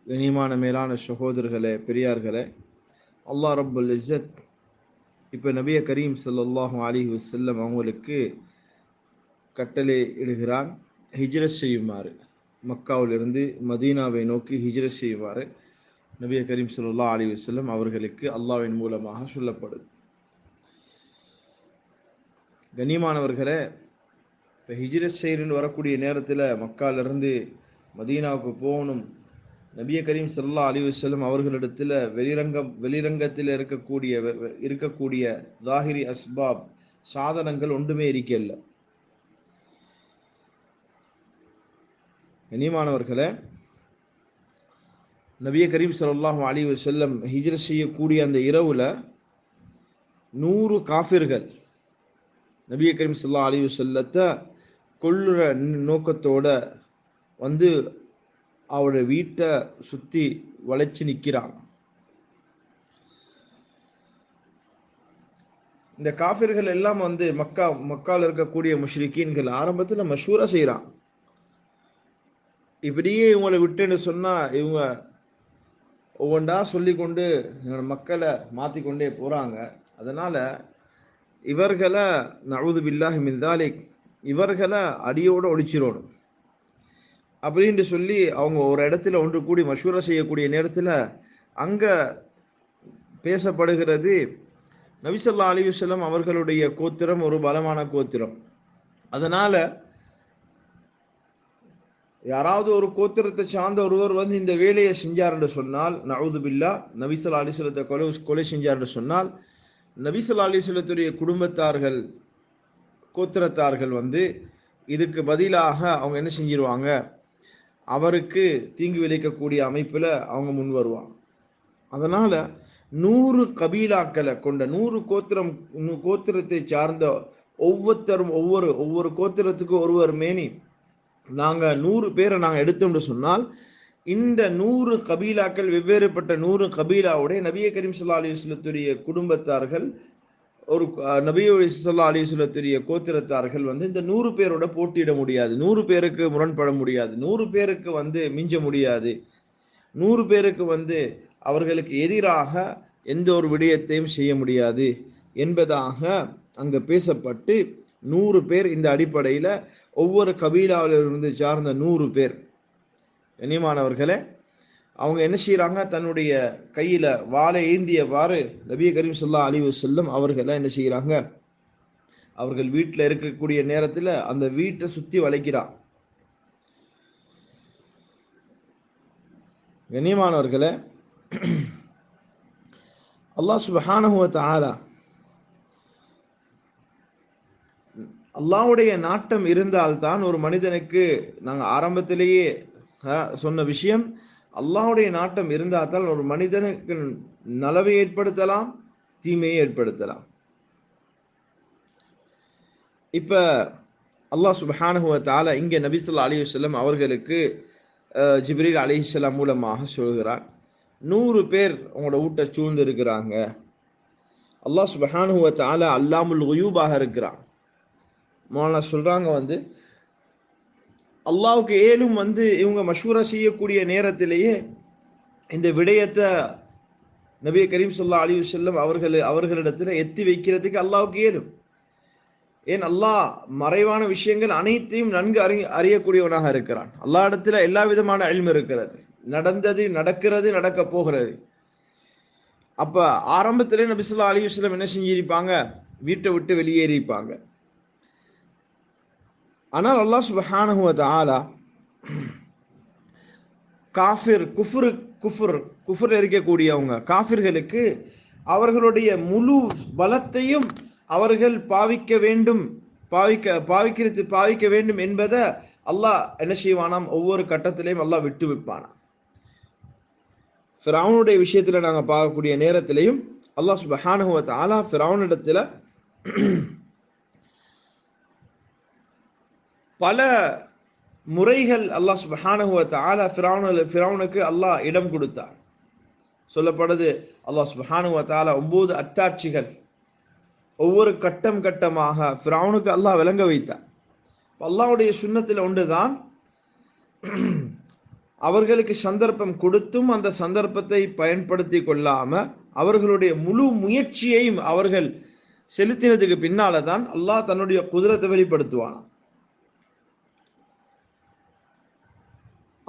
கனிமான மேலான சகோதரர்களே, பெரியார்களே, அல்லாஹ் ரப்புல் இஸ்ஸத் இப்போ நபிய கரீம் ஸல்லல்லாஹு அலைஹி வஸல்லம் அவங்களுக்கு கட்டளை இடுகிறான், ஹிஜ்ரத் செய்யுமாறு. மக்காவிலிருந்து மதீனாவை நோக்கி ஹிஜ்ரத் செய்யுமாறு நபிய கரீம் ஸல்லல்லாஹு அலைஹி வஸல்லம் அவர்களுக்கு அல்லாஹ்வின் மூலமாக சொல்லப்படுது. கனிமானவர்களே, இப்போ ஹிஜ்ரத் செய்யணுன்னு வரக்கூடிய நேரத்தில் மக்காலிருந்து மதீனாவுக்கு போகணும். நபிய கரீம் ஸல்லல்லாஹு அலைஹி வஸல்லம் அவர்களிடத்தில் வெளிரங்கத்தில் இருக்கக்கூடிய தாஹிரி அஸ்பாப் சாதனங்கள் ஒன்றுமே இருக்கல. கனிமானவர்களே, நபிய கரீம் ஸல்லல்லாஹு அலைஹி வஸல்லம் ஹிஜ்ரத் செய்யக்கூடிய அந்த இரவுல 100 காஃபிர்கள் நபிய கரீம் ஸல்லல்லாஹு அலைஹி வஸல்லத்தை கொல்லுற நோக்கத்தோட வந்து அவருடைய வீட்டை சுற்றி வளைச்சு நிற்கிறாங்க. இந்த காஃபிர்கள் எல்லாம் வந்து மக்காவில் இருக்கக்கூடிய முஷ்ரிக்கீன்கள் ஆரம்பத்தில் மஷூரா செய்கிறான். இப்படியே இவங்களை விட்டுன்னு சொன்னால் இவங்க ஒவ்வொன்றா சொல்லிக்கொண்டு மக்களை மாற்றிக்கொண்டே போகிறாங்க. அதனால் இவர்களை நஊது பில்லாஹி மின் தாலிக், இவர்களை அடியோடு ஒழிச்சிடணும் அப்படின்ட்டு சொல்லி அவங்க ஒரு இடத்துல ஒன்று கூடி மஷூரா செய்யக்கூடிய நேரத்தில் அங்கே பேசப்படுகிறது, நபி ஸல்லல்லாஹு அலைஹி வஸல்லம் அவர்களுடைய கோத்திரம் ஒரு பலமான கோத்திரம். அதனால் யாராவது ஒரு கோத்திரத்தை சார்ந்த ஒருவர் வந்து இந்த வேலையை செஞ்சார் என்று சொன்னால், நஊது பில்லா, நபி ஸல்லல்லாஹு அலைஹி வஸல்லத்தை கொலை செஞ்சார் என்று சொன்னால், நபி ஸல்லல்லாஹு அலைஹி வஸல்லத்துடைய குடும்பத்தார்கள் கோத்திரத்தார்கள் வந்து இதுக்கு பதிலாக அவங்க என்ன செஞ்சிருவாங்க, அவருக்கு தீங்கு விளைக்கக்கூடிய அமைப்பில் அவங்க முன் வருவாங்க. அதனால் 100 கபீலாக்களை கொண்ட 100 கோத்திரத்தை சார்ந்த ஒவ்வொருத்தரும் ஒவ்வொரு கோத்திரத்துக்கு ஒருவர் மேனி நாங்கள் 100 பேரை நாங்கள் எடுத்தோம்னு சொன்னால், இந்த 100 கபீலாக்கள் வெவ்வேறுபட்ட 100 கபீலாவுடைய நபிய கரீம் ஸல்லல்லாஹு அலைஹி வஸல்லத்துடைய குடும்பத்தார்கள் ஒரு நபிய ஸல்லல்லாஹு அலைஹி வஸல்லத்துடைய கோத்திரத்தார்கள் வந்து இந்த 100 பேரோட போட்டியிட முடியாது, 100 பேருக்கு முரண்பட முடியாது, 100 பேருக்கு வந்து மிஞ்ச முடியாது, 100 பேருக்கு வந்து அவர்களுக்கு எதிராக எந்த ஒரு விடயத்தையும் செய்ய முடியாது என்பதாக அங்கே பேசப்பட்டு 100 பேர் இந்த அடிப்படையில் ஒவ்வொரு கபீலாவிலிருந்து சார்ந்த 100 பேர் கண்ணியமானவர்களே அவங்க என்ன செய்கிறாங்க, தன்னுடைய கையில் வாளை ஏந்தியவாறு நபிய கரீம் ஸல்லல்லாஹு அலைஹி வஸல்லம் அவர்களை என்ன செய்கிறாங்க, அவர்கள் வீட்டில் இருக்கக்கூடிய நேரத்தில் அந்த வீட்டை சுற்றி வளைக்கிறான். கண்ணியமானவர்களே, அல்லாஹ் சுப்ஹானஹு வ தஆலா அல்லாஹ்வுடைய நாட்டம் இருந்தால்தான் ஒரு மனிதனுக்கு, நாங்கள் ஆரம்பத்திலேயே சொன்ன விஷயம், அல்லாஹ்வுடைய நாட்டம் இருந்தால்தான் ஒரு மனிதனுக்கு நலவை ஏற்படுத்தலாம், தீமையை ஏற்படுத்தலாம். இப்போ அல்லாஹ் சுப்ஹானஹு வ தஆலா இங்கே நபி ஸல்லல்லாஹு அலைஹி வஸல்லம் அவர்களுக்கு ஜிப்ரீல் அலைஹிஸ்ஸலாம் மூலமாக சொல்கிறார், 100 பேர் உங்களோட வீட்டை சூழ்ந்து இருக்கிறாங்க. அல்லாஹ் சுப்ஹானஹு வ தஆலா அல்லாமுல் குயூபாக இருக்கிறான். மௌலானா சொல்கிறாங்க வந்து அல்லாஹ்வுக்கு ஏலும் வந்து இவங்க மஷூரா செய்யக்கூடிய நேரத்திலேயே இந்த விடயத்தை நபி கரீம் ஸல்லல்லாஹு அலைஹி வஸல்லம் அவர்களிடத்தில் எத்தி வைக்கிறதுக்கு அல்லாஹ்வுக்கு ஏலும். ஏன், அல்லாஹ் மறைவான விஷயங்கள் அனைத்தையும் நன்கு அறியக்கூடியவனாக இருக்கிறான். அல்லாஹ் இடத்துல எல்லா விதமான இல்மு இருக்கிறது, நடந்தது, நடக்கிறது, நடக்க போகிறது. அப்போ ஆரம்பத்திலே நபி ஸல்லல்லாஹு அலைஹி வஸல்லம் என்ன செஞ்சிருப்பாங்க, வீட்டை விட்டு வெளியேறிப்பாங்க. ஆனால் அல்லாஹ் சுப்ஹானஹு வ தஆலா குஃபர் இருக்கக்கூடியவங்க காஃபிர்களுக்கு அவர்களுடைய முழு பலத்தையும் அவர்கள் பாவிக்க வேண்டும் என்பதை அல்லாஹ் என்ன செய்வானாம், ஒவ்வொரு கட்டத்திலையும் அல்லாஹ் விட்டு வைப்பானாம். ஃபிரௌனுடைய விஷயத்தில் நாங்கள் பார்க்கக்கூடிய நேரத்திலையும் அல்லாஹ் சுப்ஹானஹு வ தஆலா ஃபிரௌனிடத்தில் பல முறைகள் அல்லாஹ் சுப்ஹானஹு வ தஆலா ஃபிரௌனுக்கு அல்லாஹ் இடம் கொடுத்தார். சொல்லப்படுது, அல்லாஹ் சுப்ஹானஹு வ தஆலா 9 அத்தாட்சிகள் ஒவ்வொரு கட்டமாக ஃபிரௌனுக்கு அல்லாஹ் விளங்க வைத்தார். அல்லாஹ்வுடைய சுன்னத்தில் ஒன்றுதான் அவர்களுக்கு சந்தர்ப்பம் கொடுத்தும் அந்த சந்தர்ப்பத்தை பயன்படுத்தி கொள்ளாம அவர்களுடைய முழு முயற்சியையும் அவர்கள் செலுத்தினதுக்கு பின்னால தான் அல்லாஹ் தன்னுடைய குதிரத்தை வெளிப்படுத்துவான்.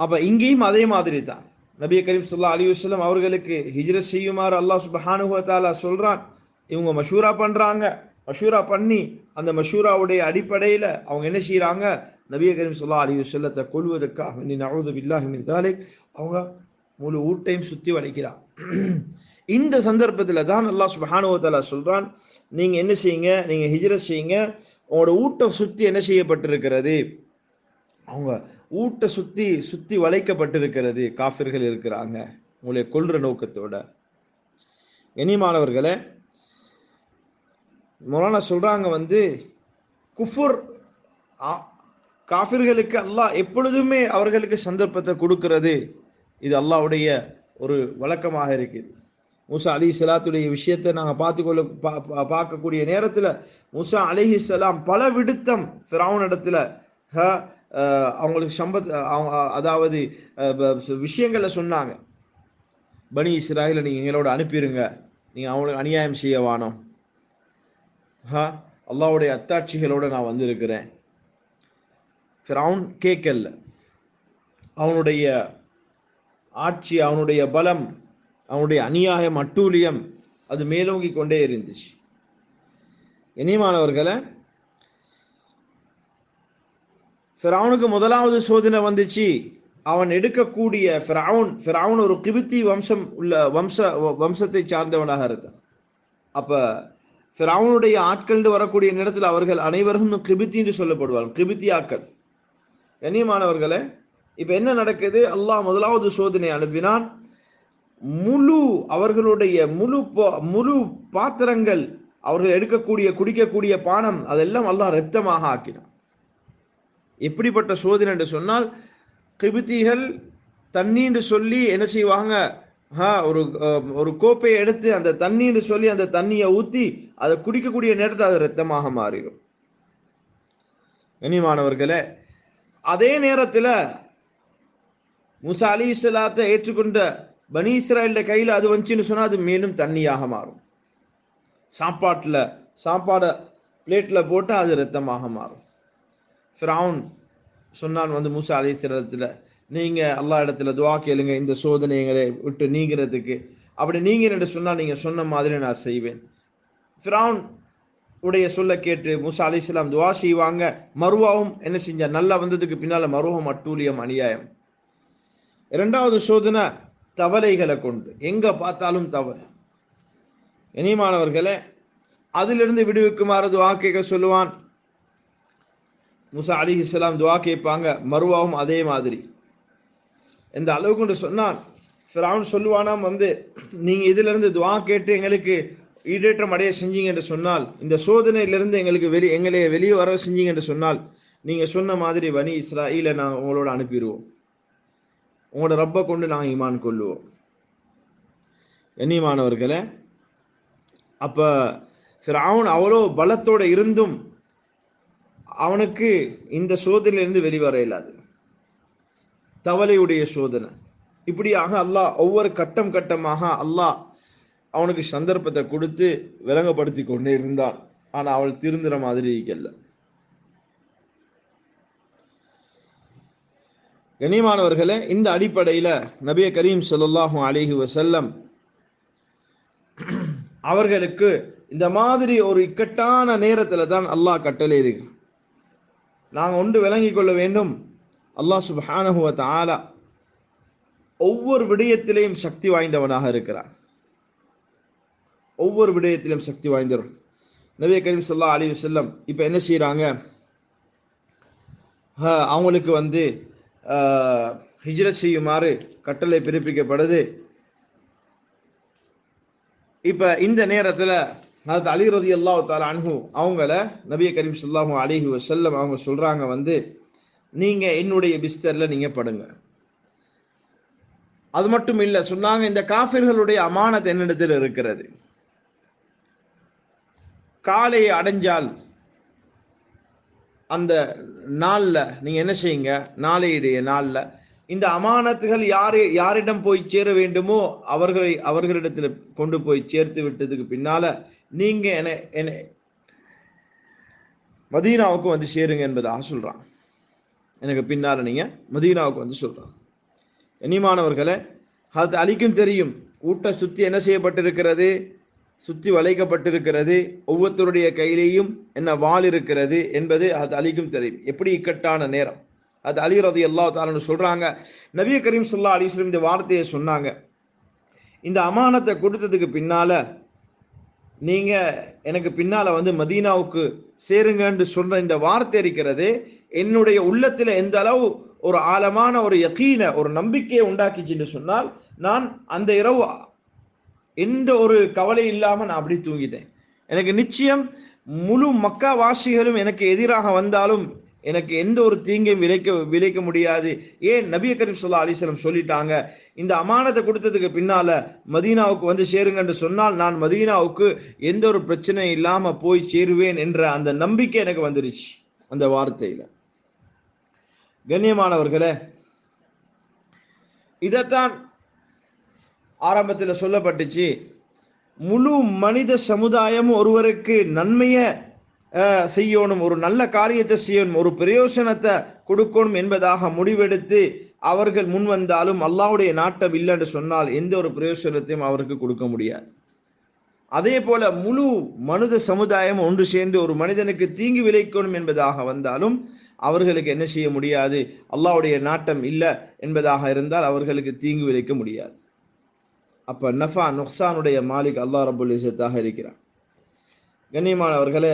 அப்ப இங்கேயும் அதே மாதிரி தான் நபி கரீம் ஸல்லல்லாஹு அலைஹி வஸல்லம் அவர்களுக்கு ஹிஜ்ரத் செய்யுமாறு அல்லாஹ் சுப்ஹானஹு வ தஆலா சொல்றான். இவங்க மஷூரா பண்றாங்க. மஷூரா பண்ணி அந்த மஷூராவுடைய அடிப்படையில் அவங்க என்ன செய்யறாங்க, நபி கரீம் ஸல்லல்லாஹு அலைஹி வஸல்லத்தை கொல்வதற்காக நஊது பில்லாஹி மின் தாலிக் அவங்க முழு ஊட்டையும் சுத்தி வளைக்கிறான். இந்த சந்தர்ப்பத்தில் தான் அல்லாஹ் சுப்ஹானஹு வ தஆலா சொல்றான், நீங்க என்ன செய்யுங்க, நீங்க ஹிஜ்ரத் செய்யுங்க, உங்களோட ஊட்டை சுத்தி என்ன செய்யப்பட்டிருக்கிறது, அவங்க ஊட்ட சுத்தி வளைக்கப்பட்டிருக்கிறது, காஃபிர்கள் இருக்கிறாங்க உங்களை கொல்ற நோக்கத்தோட. கண்ணியமானவர்களே, மௌலானா சொல்றாங்க குஃபுர் காஃபிர்களுக்கு அல்லாஹ் எப்பொழுதுமே அவர்களுக்கு சந்தர்ப்பத்தை கொடுக்கிறது, இது அல்லாஹ்வுடைய ஒரு வழக்கமாக இருக்குது. மூசா அலைஹிஸ்ஸலாத்துடைய விஷயத்தை நாங்கள் பார்க்கக்கூடிய நேரத்தில் மூசா அலைஹிஸ்ஸலாம் பல விடுத்தம் ஃபிரௌன் இடத்துல அவங்களுக்கு அதாவது விஷயங்களை சொன்னாங்க. பனி இஸ்ராயீலை நீங்கள் எங்களோட அனுப்பிடுங்க, நீங்கள் அவங்களுக்கு அநியாயம் செய்ய வானோம், அல்லாஹ்வுடைய அத்தாட்சிகளோடு நான் வந்திருக்கிறேன். ஃபிரௌன் கேட்கல. அவனுடைய ஆட்சி, அவனுடைய பலம், அவனுடைய அநியாயம், அட்டூழியம் அது மேலோங்கி கொண்டே இருந்துச்சு. கண்ணியமானவர்களே, ஃபிரௌனுக்கு முதலாவது சோதனை வந்துச்சு. அவன் எடுக்கக்கூடிய ஃபிரௌன் ஒரு கிபித்தி வம்சம் உள்ள வம்சத்தை சார்ந்தவனாக இருந்தான். அப்ப ஃபிரௌனுடைய ஆட்கள் வரக்கூடிய நேரத்தில் அவர்கள் அனைவரும் கிபித்தி என்று சொல்லப்படுவார்கள், கிபித்தியாக்கள். கண்ணியமானவர்களே, இப்ப என்ன நடக்குது, அல்லாஹ் முதலாவது சோதனை அனுப்பினான். அவர்களுடைய முழு பாத்திரங்கள், அவர்கள் எடுக்கக்கூடிய குடிக்கக்கூடிய பானம், அதெல்லாம் அல்லாஹ் இரத்தமாக ஆக்கினான். எப்படிப்பட்ட சோதனை என்று சொன்னால், கிபித்திகள் தண்ணீன்னு சொல்லி என்ன செய்வாங்க, ஒரு கோப்பையை எடுத்து அந்த தண்ணீன்னு சொல்லி அந்த தண்ணியை ஊற்றி அதை குடிக்கக்கூடிய நேரத்தில் அது இரத்தமாக மாறிடும். கண்ணியமானவர்களே, அதே நேரத்தில் மூசா அலைஹிஸ்ஸலாத்தை ஏற்றுக்கொண்ட பனி இஸ்ராயேல் கையில் அது வந்துச்சுன்னு சொன்னால் அது மேலும் தண்ணியாக மாறும். சாப்பாடை பிளேட்டில் போட்டு அது இரத்தமாக மாறும். ஃபிரௌன் சொன்னான் மூசா அலைஹிஸ்ஸலாத்துல, நீங்க அல்லாஹ் இடத்துல துஆ கேளுங்க இந்த சோதனைகளை விட்டு நீங்கிறதுக்கு. அப்படி நீங்க சொன்னால் நீங்க சொன்ன மாதிரி நான் செய்வேன். ஃபிரௌன் உடைய சொல்ல கேட்டு மூசா அலைஹிஸ்ஸலாம் துஆ செய்வாங்க. மர்வாவும் என்ன செஞ்சா, நல்லா வந்ததுக்கு பின்னால மர்வாவும் அட்டூழியம், அநியாயம். இரண்டாவது சோதனை தவளைகளை கொண்டு, எங்க பார்த்தாலும் தவறு. கண்ணியமானவர்களே, அதிலிருந்து விடுவிக்குமாறு துஆ கேட்க சொல்லுவான். மூசா அலைஹிஸ்ஸலாம் துஆ கேட்பாங்க. மர்வாவும் அதே மாதிரி. இந்த அளவு கொண்டு சொன்னான், ஃபிரௌன் சொல்லுவானாம் நீங்க இதுல இருந்து துஆ கேட்டு எங்களுக்கு ஈடேற்றம் அடைய செஞ்சீங்க என்று சொன்னால், இந்த சோதனையிலிருந்து எங்களை வெளியே வர செஞ்சீங்க என்று சொன்னால், நீங்க சொன்ன மாதிரி பனி இஸ்ராயீலை நாங்கள் உங்களோட அனுப்பிடுவோம், உங்களோட ரப்பை கொண்டு நாங்கள் ஈமான் கொள்ளுவோம். கண்ணியமானவர்களே, அப்ப ஃபிரௌன் அவ்வளோ பலத்தோட இருந்தும் அவனுக்கு இந்த சோதனையிலிருந்து வெளிவர இயலாது. தவளையுடைய சோதனை. இப்படியாக அல்லாஹ் ஒவ்வொரு கட்டமாக அல்லாஹ் அவனுக்கு சந்தர்ப்பத்தை கொடுத்து விளங்கப்படுத்தி கொண்டே இருந்தான். ஆனா அவள் திருந்துற மாதிரி இருக்கல. கண்ணியமானவர்களே, இந்த அடிப்படையில நபி கரீம் ஸல்லல்லாஹு அலைஹி வஸல்லம் அவர்களுக்கு இந்த மாதிரி ஒரு இக்கட்டான நேரத்துல தான் அல்லாஹ் கட்டளை இருக்கு. நாங்க ஒன்று விளங்கிக் கொள்ள வேண்டும், அல்லாஹ் சுப்ஹானஹு வ தஆலா ஒவ்வொரு விடயத்திலேயும் சக்தி வாய்ந்தவனாக இருக்கிறார். ஒவ்வொரு விடயத்திலும் சக்தி வாய்ந்தவர். நபி கரீம் ஸல்லல்லாஹு அலைஹி வஸல்லம் இப்ப என்ன செய்யறாங்க, அவங்களுக்கு ஹிஜ்ரத் செய்யுமாறு கட்டளை பிறப்பிக்கப்படுது. இப்ப இந்த நேரத்துல ஹஜ்ரத் அலி ரலியல்லாஹு தஆலா அன்ஹு அவங்கள நபி கரீம் ஸல்லல்லாஹு அலைஹி வஸல்லம் அவங்க சொல்றாங்க, நீங்க என்னுடைய பிஸ்தர்ல நீங்க படுங்க. அது மட்டும் இல்ல, சொன்னாங்க இந்த காஃபிர்களுடைய அமானத் என்னிடத்தில் இருக்கிறது. காலையை அடைஞ்சால் அந்த நாள்ல நீங்க என்ன செய்யுங்க, நாளையுடைய நாள்ல இந்த அமானத்துகள் யாரிடம் போய் சேர வேண்டுமோ அவர்களிடத்தில் கொண்டு போய் சேர்த்து விட்டதுக்கு பின்னால நீங்க என்ன மதீனாவுக்கு வந்து சேருங்க என்பதாக சொல்றான். எனக்கு பின்னால நீங்க மதீனாவுக்கு வந்து சொல்றான். கண்ணியமானவர்களே, அது அலிக்கும் தெரியும் ஊட்ட சுத்தி என்ன செய்யப்பட்டிருக்கிறது, சுத்தி வளைக்கப்பட்டிருக்கிறது, ஒவ்வொருத்தருடைய கையிலேயும் என்ன வாள் இருக்கிறது என்பது அது அலிக்கும் தெரியும். எப்படி இக்கட்டான நேரம். அது அலி ரலியல்லாஹு தஆலா சொல்றாங்க, நபி கரீம் ஸல்லல்லாஹு அலைஹி வஸல்லம் இந்த வார்த்தையை சொன்னாங்க, இந்த அமானத்தை கொடுத்ததுக்கு பின்னால நீங்க எனக்கு பின்னால வந்து மதீனாவுக்கு சேருங்கன்னு சொல்ற இந்த வார்த்தை இருக்கிறது என்னுடைய உள்ளத்துல எந்த அளவு ஒரு ஆழமான ஒரு யகீன ஒரு நம்பிக்கையை உண்டாக்கிச்சுன்னு சொன்னால், நான் அந்த இரவு எந்த ஒரு கவலை இல்லாம நான் அப்படி தூங்கிட்டேன். எனக்கு நிச்சயம் முழு மக்கா வாசிகளும் எனக்கு எதிராக வந்தாலும் எனக்கு எந்த ஒரு தீங்கையும் விளைக்க முடியாது. ஏன் நபி கரீம் ஸல்லல்லாஹு அலைஹி வஸல்லம் சொல்லிட்டாங்க, இந்த அமானத்தை கொடுத்ததுக்கு பின்னால மதீனாவுக்கு வந்து சேருங்கன்னு சொன்னால் நான் மதீனாவுக்கு எந்த ஒரு பிரச்சனையும் இல்லாம போய் சேருவேன் என்ற அந்த நம்பிக்கை எனக்கு வந்துருச்சு அந்த வார்த்தையில. கண்ணியமானவர்களே, இதைத்தான் ஆரம்பத்தில் சொல்லப்பட்டுச்சு, முழு மனித சமுதாயமும் ஒருவருக்கு நன்மையை செய்யணும், ஒரு நல்ல காரியத்தை செய்யணும், ஒரு பிரயோசனத்தை கொடுக்கணும் என்பதாக முடிவெடுத்து அவர்கள் முன் வந்தாலும் அல்லாஹ்வுடைய நாட்டம் இல்லைன்னு சொன்னால் எந்த ஒரு பிரயோசனத்தையும் அவருக்கு கொடுக்க முடியாது. அதே போல முழு மனித சமுதாயம் ஒன்று சேர்ந்து ஒரு மனிதனுக்கு தீங்கு விளைக்கணும் என்பதாக வந்தாலும் அவர்களுக்கு என்ன செய்ய முடியாது, அல்லாஹ்வுடைய நாட்டம் இல்லை என்பதாக இருந்தால் அவர்களுக்கு தீங்கு விளைக்க முடியாது. அப்ப நஃபா நுக்சானுடைய மாலிக் அல்லாஹ் ரப்புல் இஸ்ஸத்தாக இருக்கிறான். கண்ணியமானவர்களே,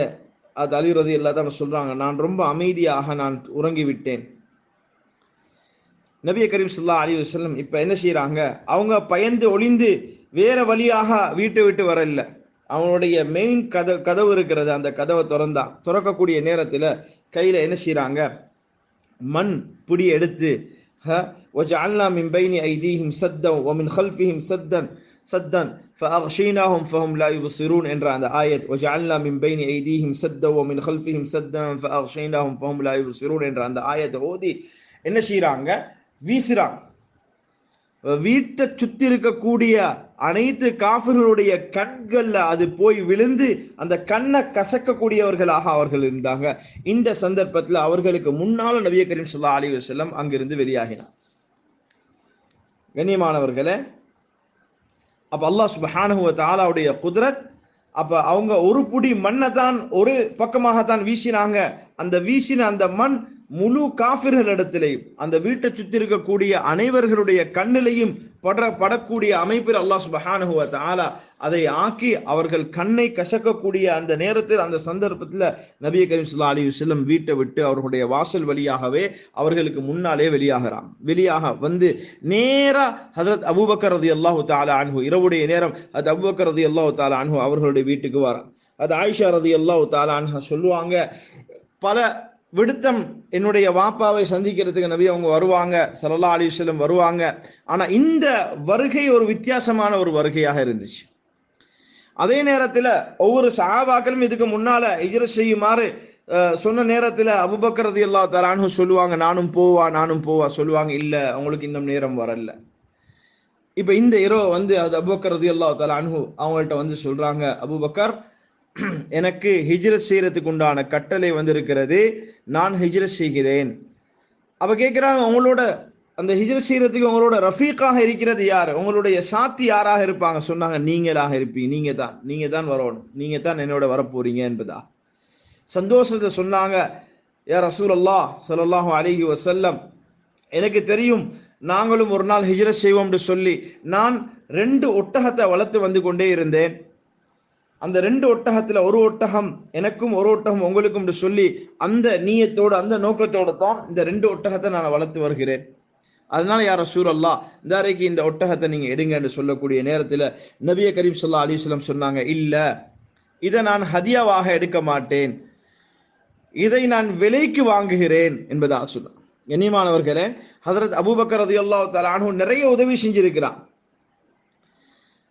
அது அலி ரலியல்லாஹு தஆலா சொல்றாங்க, நான் ரொம்ப அமைதியாக நான் உறங்கிவிட்டேன். நபி கரீம் ஸல்லல்லாஹு அலைஹி வஸல்லம் இப்ப என்ன செய்யறாங்க, அவங்க பயந்து ஒளிந்து வேற வழியாக வீட்டை விட்டு வரல. அவனுடைய மெயின் கதவு இருக்கிறது, அந்த கதவை திறக்கக்கூடிய நேரத்தில் கையில என்ன செய்யறாங்க, மண் பிடி எடுத்து وَجَعَلْنَا مِنْ بَيْنِ أَيْدِيهِمْ سَدًّا وَمِنْ خَلْفِهِمْ سَدًّا فَأَغْشَيْنَاهُمْ فَهُمْ لَا يُبْصِرُونَ என்ற அந்த ஆயத், وَجَعَلْنَا مِنْ بَيْنِ أَيْدِيهِمْ سَدًّا وَمِنْ خَلْفِهِمْ سَدًّا فَأَغْشَيْنَاهُمْ فَهُمْ لَا يُبْصِرُونَ என்ற அந்த ஆயத்தை ஓதி என்ன செய்யறாங்க, வீசுறாங்க. வீட்டை சுத்தி இருக்கக்கூடிய அனைத்து காஃபிர்களுடைய கண்கள்ல அது போய் விழுந்து அந்த கண்ணை கசக்கக்கூடியவர்களாக அவர்கள் இருந்தாங்க. இந்த சந்தர்ப்பத்தில் அவர்களுக்கு முன்னால நபி கரீம் ஸல்லல்லாஹு அலைஹி வஸல்லம் அங்கிருந்து வெளியாகினார். கண்ணியமானவர்களே, அப்ப அல்லாஹ் சுப்ஹானஹு வ தஆலாவுடைய குத்ரத், அப்ப அவங்க ஒரு புடி மண்ணை தான் ஒரு பக்கமாகத்தான் வீசினாங்க. அந்த வீசின அந்த மண் முழு காஃபிர்களிடத்திலேயும் அந்த வீட்டை சுற்றி இருக்கக்கூடிய அனைவர்களுடைய கண்ணிலையும் படக்கூடிய அமைப்பில் அல்லாஹ் சுப்ஹானஹு வ தஆலா அதை ஆக்கி அவர்கள் கண்ணை கசக்கக்கூடிய அந்த நேரத்தில் அந்த சந்தர்ப்பத்தில் நபி கரீம் ஸல்லல்லாஹு அலைஹி வஸல்லம் வீட்டை விட்டு அவர்களுடைய வாசல் வழியாகவே அவர்களுக்கு முன்னாலே வெளியாக வந்து நேரா ஹஜ்ரத் அபூபக்கர் ரலியல்லாஹு தஆலா அன்ஹு, இரவுடைய நேரம் அது அபூபக்கர் ரலியல்லாஹு தஆலா அன்ஹு அவர்களுடைய வீட்டுக்கு வராங்க. அது ஆயிஷா ரலியல்லாஹு தஆலா அன்ஹா சொல்லுவாங்க, பல விடுத்தம் என்னுடைய வாப்பாவை சந்திக்கிறதுக்கு நபி அவங்க வருவாங்க, ஸல்லல்லாஹு அலைஹி வஸல்லம் வருவாங்க. ஆனா இந்த வருகை ஒரு வித்தியாசமான ஒரு வருகையாக இருந்துச்சு. அதே நேரத்தில் ஒவ்வொரு சஹாபாக்களும் இதுக்கு முன்னால ஹிஜ்ரத் செய்யுமாறு சொன்ன நேரத்தில் அபூபக்கர் ரலியல்லாஹு தஆலா அன்ஹு சொல்லுவாங்க, நானும் போவா சொல்லுவாங்க, இல்ல உங்களுக்கு இன்னும் நேரம் வரல. இப்ப இந்த இரவு வந்து அது அபூபக்கர் ரலியல்லாஹு தஆலா அன்ஹு அவங்கள்ட்ட வந்து சொல்றாங்க, அபூபக்கர், எனக்கு ஹிஜ்ரத் செய்யறதுக்கு உண்டான கட்டளை வந்திருக்கிறது, நான் ஹிஜ்ரத் செய்கிறேன். அப்ப கேட்கிறாங்க, உங்களோட அந்த ஹிஜ்ரத் செய்யறதுக்கு உங்களோட ரஃபீக்காக இருக்கிறது யார், உங்களுடைய சாத்தி யாராக இருப்பாங்க? சொன்னாங்க, நீங்களாக இருப்பீங்க, நீங்க தான் வரணும், நீங்க தான் என்னோட வரப்போறீங்க என்பதா சந்தோஷத்தை சொன்னாங்க. யா ரசூலல்லாஹ் ஸல்லல்லாஹு அலைஹி வஸல்லம், எனக்கு தெரியும் நாங்களும் ஒரு நாள் ஹிஜ்ரத் செய்வோம் என்று சொல்லி நான் 2 ஒட்டகத்தை வளர்த்து வந்து கொண்டே இருந்தேன். அந்த 2 ஒட்டகத்துல ஒரு ஒட்டகம் எனக்கும் ஒரு ஒட்டகம் உங்களுக்கும் என்று சொல்லி அந்த நீயத்தோடு அந்த நோக்கத்தோடு தான் இந்த 2 ஒட்டகத்தை நான் வளர்த்து வருகிறேன். அதனால யா ரசூலல்லாஹ், இந்த அறைக்கு இந்த ஒட்டகத்தை நீங்க எடுங்க என்று சொல்லக்கூடிய நேரத்தில் நபி கரீம் ஸல்லல்லாஹு அலைஹி வஸல்லம் சொன்னாங்க, இல்ல, இதை நான் ஹதியாவாக எடுக்க மாட்டேன், இதை நான் விலைக்கு வாங்குகிறேன் என்பதாக சொன்னாங்க. கண்ணியமானவர்களே, ஹஜ்ரத் அபூபக்கர் ரலியல்லாஹு தஆலா அன்ஹு நிறைய உதவி செஞ்சிருக்கிறான்.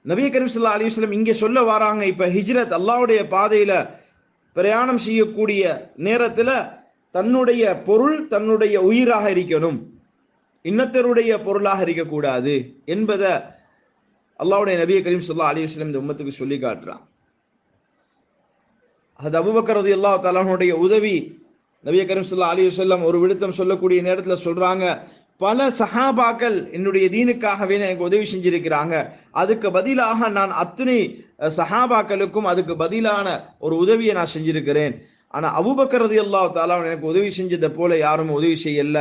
நபி கரீம் ஸல்லல்லாஹு அலைஹி வஸல்லம் இங்கே சொல்ல வராங்க, இப்ப ஹிஜ்ரத் அல்லாஹ்வுடைய பாதையில பிரயாணம் செய்யக்கூடிய நேரத்தில் தன்னுடைய பொருள் தன்னுடைய உயிராக இருக்கணும். இன்னத்தருடைய பொருளாக இருக்கக்கூடாது என்பதை அல்லாஹ்வுடைய நபி கரீம் ஸல்லல்லாஹு அலைஹி வஸல்லம் இந்த உம்மத்துக்கு சொல்லி காட்டுறான். அது அபூபக்கர் ரலியல்லாஹு தஆலா அன்ஹுடைய உதவி நபி கரீம் ஸல்லல்லாஹு அலைஹி வஸல்லம் ஒரு விடுத்தம் சொல்லக்கூடிய நேரத்தில் சொல்றாங்க, பல சஹாபாக்கள் என்னுடைய தீனுக்காகவே எனக்கு உதவி செஞ்சிருக்கிறாங்க, அதுக்கு பதிலாக நான் அத்தனை சஹாபாக்களுக்கும் அதுக்கு பதிலான ஒரு உதவியை நான் செஞ்சிருக்கிறேன். ஆனா அபூபக்கர் ரலியல்லாஹு தஆலா எனக்கு உதவி செஞ்சதை போல யாரும் உதவி செய்யல,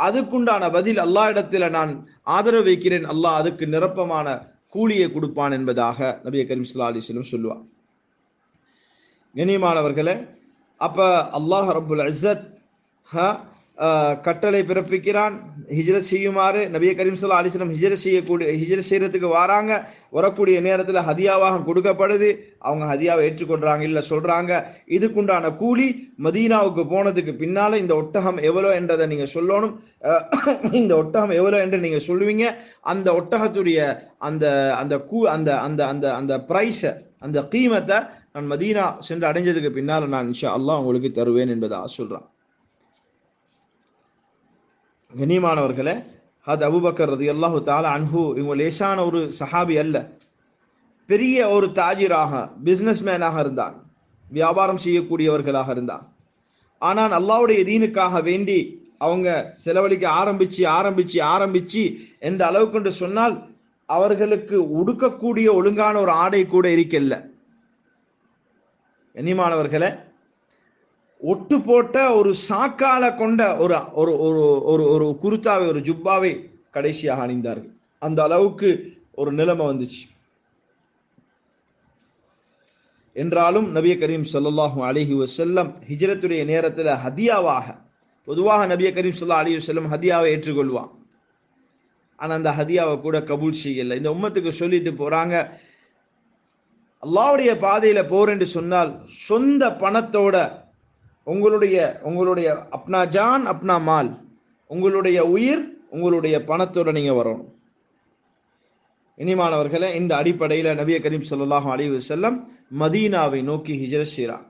அதுக்குண்டான பதில் அல்லாஹ் இடத்துல நான் ஆதரவு வைக்கிறேன், அல்லாஹ் அதுக்கு நிரப்பமான கூலியை கொடுப்பான் என்பதாக நபி கரீம் ஸல்லல்லாஹு அலைஹி வஸல்லம் சொல்லுவார். கண்ணியமானவர்களே, அப்ப அல்லாஹ் ரப்புல் இஸ்ஸத் கட்டளை பிறப்பிக்கிறான், ஹிஜ்ரத் செய்யுமாறு. நபி கரீம் ஸல்லல்லாஹு அலைஹி வஸல்லம் ஹிஜ்ரத் செய்யறதுக்கு வராங்க. வரக்கூடிய நேரத்தில் ஹதியாவாக கொடுக்கப்படுது. அவங்க ஹதியாவை ஏற்றுக்கொள்றாங்க இல்ல சொல்றாங்க, இதுக்குண்டான கூலி மதீனாவுக்கு போனதுக்கு பின்னால இந்த ஒட்டகம் எவ்வளோ என்றதை நீங்க சொல்லணும். இந்த ஒட்டகம் எவ்வளோ என்று நீங்க சொல்லுவீங்க. அந்த ஒட்டகத்துடைய அந்த அந்த அந்த அந்த அந்த அந்த பிரைஸை, அந்த கீமத்தை நான் மதீனா சென்று அடைஞ்சதுக்கு பின்னால நான் இன்ஷா அல்லாஹ் உங்களுக்கு தருவேன் என்பதாக சொல்றான். கண்ணியமானவர்களே, அது அபூபக்கர் ரலியல்லாஹு தஆலா அன்ஹு இவங்க லேசான ஒரு சஹாபி அல்ல, பெரிய ஒரு தாஜிராக பிசினஸ்மேனாக இருந்தான், வியாபாரம் செய்யக்கூடியவர்களாக இருந்தான். ஆனால் அல்லாஹ்வுடைய தீனுக்காக வேண்டி அவங்க செலவழிக்க ஆரம்பிச்சு எந்த அளவுக்கு என்று சொன்னால் அவர்களுக்கு உடுக்கக்கூடிய ஒழுங்கான ஒரு ஆடை கூட இருக்கல்ல. கண்ணியமானவர்களே, ஒட்டு போட்ட ஒரு சாக்கால கொண்ட ஒரு ஒரு ஒரு ஒரு குருத்தாவை, ஒரு ஜுப்பாவை கடைசியாக அணிந்தார்கள். அந்த அளவுக்கு ஒரு நிலைமை வந்துச்சு. என்றாலும் நபி கரீம் ஸல்லல்லாஹு அலைஹி வஸல்லம் ஹிஜ்ரத்துடைய நேரத்தில் ஹதியாவாக, பொதுவாக நபி கரீம் ஸல்லல்லாஹு அலைஹி வஸல்லம் ஹதியாவை ஏற்றுக்கொள்வான். ஆனால் அந்த ஹதியாவை கூட கபூல் செய்யலை. இந்த உம்மத்துக்கு சொல்லிட்டு போறாங்க, அல்லாஹ்வுடைய பாதையில போறேன்னு சொன்னால் சொந்த பணத்தோட உங்களுடைய அப்னா ஜான் அப்னா மால், உங்களுடைய உயிர் உங்களுடைய பணத்தோட நீங்க வரணும். இனிமானவர்களே, இந்த அடிப்படையில் நபி கரீம் ஸல்லல்லாஹு அலைஹி வஸல்லம் மதீனாவை நோக்கி ஹிஜ்ரத் செய்றாங்க.